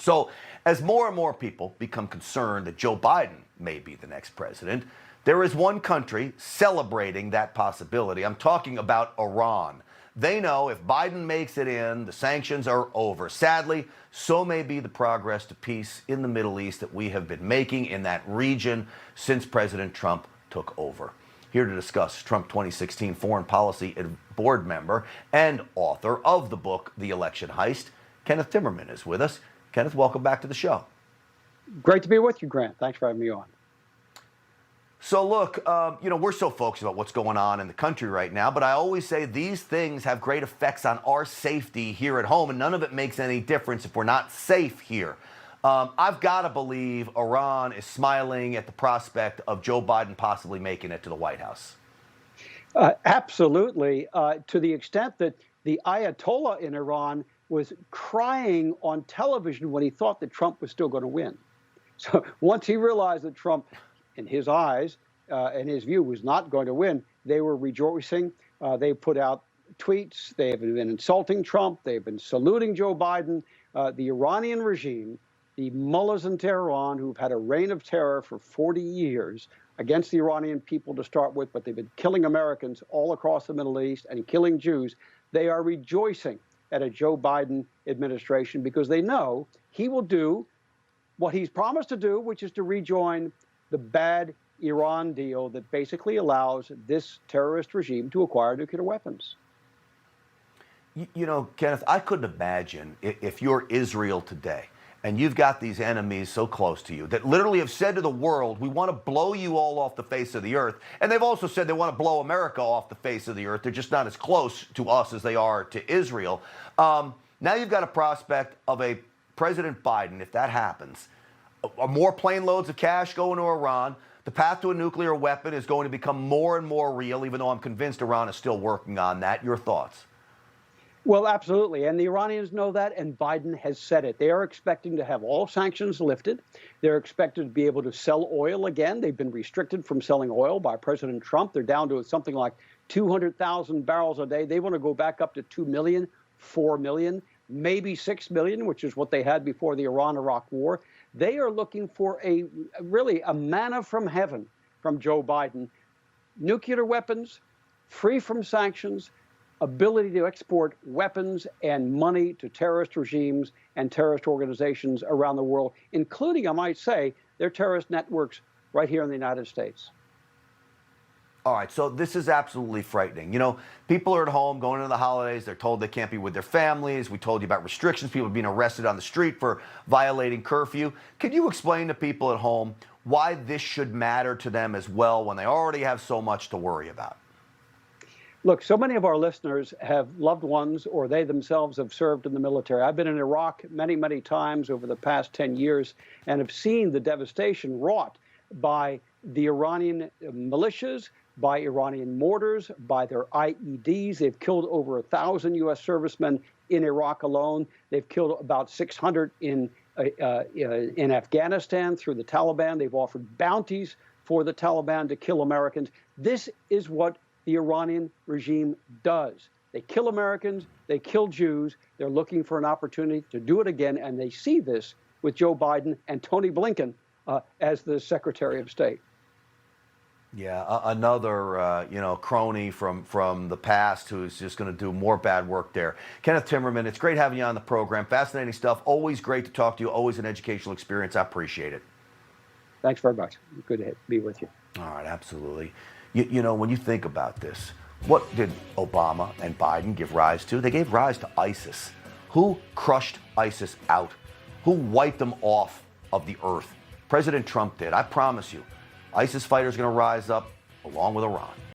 So as more and more people become concerned that Joe Biden may be the next president, there is one country celebrating that possibility. I'm talking about Iran. They know if Biden makes it in, the sanctions are over. Sadly, so may be the progress to peace in the Middle East that we have been making in that region since President Trump took over. Here to discuss Trump 2016 foreign policy board member and author of the book, The Election Heist, Kenneth Timmerman is with us. Kenneth, welcome back to the show. Great to be with you, Grant. Thanks for having me on. So look, we're so focused about what's going on in the country right now, but I always say these things have great effects on our safety here at home, and none of it makes any difference if we're not safe here. I've got to believe Iran is smiling at the prospect of Joe Biden possibly making it to the White House. Absolutely, to the extent that the Ayatollah in Iran was crying on television when he thought that Trump was still going to win. So once he realized that Trump, in his eyes, in his view, was not going to win, they were rejoicing. They put out tweets. They have been insulting Trump. They've been saluting Joe Biden. The Iranian regime, the Mullahs in Tehran, who've had a reign of terror for 40 years against the Iranian people to start with, but they've been killing Americans all across the Middle East and killing Jews. They are rejoicing at a Joe Biden administration because they know he will do what he's promised to do, which is to rejoin the bad Iran deal that basically allows this terrorist regime to acquire nuclear weapons. You know, Kenneth, I couldn't imagine if you're Israel today and you've got these enemies so close to you that literally have said to the world, we want to blow you all off the face of the earth. And they've also said they want to blow America off the face of the earth. They're just not as close to us as they are to Israel. Now you've got a prospect of a President Biden, if that happens, more plane loads of cash going to Iran. The path to a nuclear weapon is going to become more and more real, even though I'm convinced Iran is still working on that. Your thoughts? Well, absolutely. And the Iranians know that, and Biden has said it. They are expecting to have all sanctions lifted. They're expected to be able to sell oil again. They've been restricted from selling oil by President Trump. They're down to something like 200,000 barrels a day. They want to go back up to 2 million, 4 million, maybe 6 million, which is what they had before the Iran-Iraq war. They are looking for really a manna from heaven from Joe Biden. Nuclear weapons, free from sanctions, ability to export weapons and money to terrorist regimes and terrorist organizations around the world, including, I might say, their terrorist networks right here in the United States. All right, so this is absolutely frightening. You know, people are at home going into the holidays. They're told they can't be with their families. We told you about restrictions, people being arrested on the street for violating curfew. Can you explain to people at home why this should matter to them as well when they already have so much to worry about? Look, so many of our listeners have loved ones or they themselves have served in the military. I've been in Iraq many, many times over the past 10 years and have seen the devastation wrought by the Iranian militias, by Iranian mortars, by their IEDs. They've killed over 1,000 U.S. servicemen in Iraq alone. They've killed about 600 in Afghanistan through the Taliban. They've offered bounties for the Taliban to kill Americans. This is what the Iranian regime does. They kill Americans, they kill Jews. They're looking for an opportunity to do it again, and they see this with Joe Biden and Tony Blinken as the Secretary of State. Yeah, another crony from the past who's just going to do more bad work there. Kenneth Timmerman, it's great having you on the program. Fascinating stuff. Always great to talk to you. Always an educational experience. I appreciate it. Thanks very much. Good to be with you. All right, absolutely. You know, when you think about this, what did Obama and Biden give rise to? They gave rise to ISIS. Who crushed ISIS out? Who wiped them off of the earth? President Trump did. I promise you. ISIS fighters are going to rise up along with Iran.